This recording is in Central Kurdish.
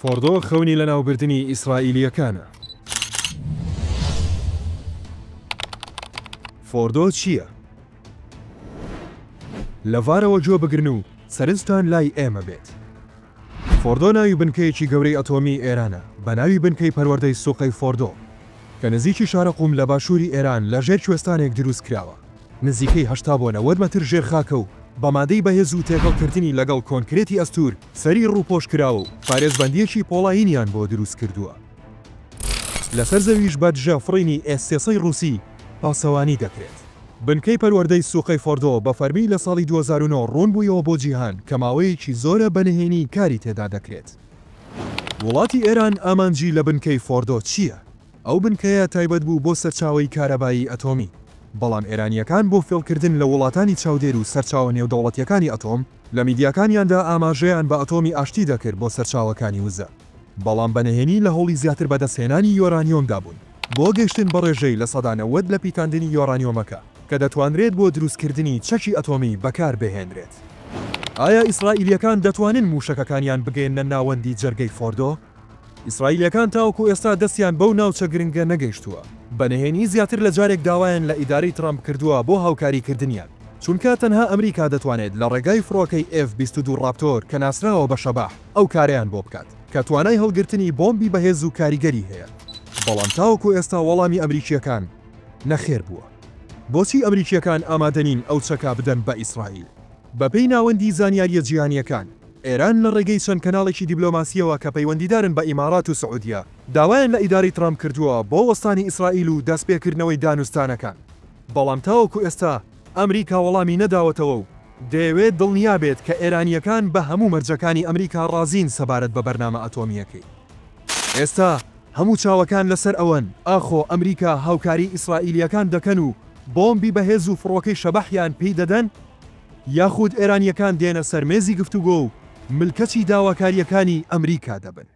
فۆردۆ خەونی لە ناوبردنی ئیسرائیلیەکانە. فۆردۆ چییە؟ لەڤارەوە جۆ بگرن و سەرنجتان لای ئێمە بێت. فۆردۆ ناوی بنکەیەکی گەورەی ئەتۆمی ئێرانە بە ناوی بنکەی پەروەردەی سوقەی فۆردۆ کە نزیکی شارە قوم لە باشووری ئێران لە ژێر کوێستانێک دروست کراوە. نزیکەی 80 بۆ 90 مەتر ژێرخاکە و بە مادەی بەهێز و تێکەڵکردنی لەگەڵ کۆنکرێتی ئەستور سەری ڕووپۆش کراوە و پارێزبەندیەکی پۆڵاینیان بۆ دروست کردووە. لەسەر زەویش بە دژە فڕینی ئێس-300 ڕووسی پاسەوانی دەکرێت. بنکەی پەروەردەی سوقەی فۆردۆ بە فەرمی لە ساڵی 2009 ڕوون بوویەوە بۆ جیهان کە ماوەیەکی زۆرە بەنهێنی کاری تێدا دەکرێت. وڵاتی ئێران ئامانجی لە بنکەی فۆردۆ چییە؟ ئەو بنکەیە تایبەت بوو بۆ سەرچاوەی کارەبایی ئەتۆمی. بەڵام ئێرانیەکان بۆ فێڵکردن لە وڵاتانی چاودێر و سەرچاوە نێودەوڵەتیەکانی ئەتۆم لە میدیاکانیاندا ئاماژەیان بە ئەتۆمی ئاشتی دەکرد بۆ سەرچاوەکانی وزە. بەڵام بەنهێنی لە هەوڵی زیاتر بەدەستهێنانی یۆرانیۆمدا بوون بۆ گەشتن بە ڕێژەی لە سەدا 90 لە پیکاندنی یۆرانیۆمەکە کە دەتوانرێت بۆ دروستکردنی چەکی ئەتۆمی بەکار بهێنرێت. ئایا ئیسرائیلیەکان دەتوانن موشەکەکانیان بگەێنە ناوەندی جەرگەی فۆردۆ؟ ئیسرائیلیەکان تاوەکو ئێستا دەستیان بەو ناوچە گرنگە نەگەیشتووە. بەنهێنی زیاتر لە جارێک داوایان لە ئیدارەی ترامپ کردووە بۆ هاوکاریکردنیان چونکە تەنها ئەمریکا دەتوانێت لە ڕێگای فڕۆکەی F-22 ڕاپتۆر کە ناسراوە بە شەباح ئەو کاریان بۆ بکات کە توانای هەڵگرتنی بۆمبی بەهێز و کاریگەری هەیە. بەڵام تاوەکو ئێستا وەڵامی ئەمریکیەکان نەخێر بووە. بۆچی ئەمریکیەکان ئامادەنین ئەو چەکا بدەن بە ئیسرائیل؟ بەپێی ناوەندی زانیاریە جیهانیەکان ئێران لە ڕێگەی چەند کەناڵێکی دیبلۆماسیەوە کە پەیوەندیدارن بە ئیمارات و سعودیە داوایان لە ئیداری ترامپ کردووە بۆ وەستانی ئیسرائیل و دەستپێکردنەوەی دانوستانەکان. بەڵام تاوەکو ئێستا ئەمریکا وەڵامی نەداوەتەوە و دەیەوێت دڵنیا بێت کە ئێرانیەکان بە هەموو مەرجەکانی ئەمریکا ڕازین سەبارەت بە بەرنامە ئەتۆمیەکەی. ئێستا هەموو چاوەکان لەسەر ئەوەن ئاخۆ ئەمریکا هاوکاری ئیسرائیلیەکان دەکەن و بۆمبی بەهێز و فڕۆکەی شەبەحیان پێی دەدەن یاخود ئێرانیەکان دێنە سەر مێزی گفتوگۆ و ملکەتی داواکاریەکانی ئەمریکا دەبن.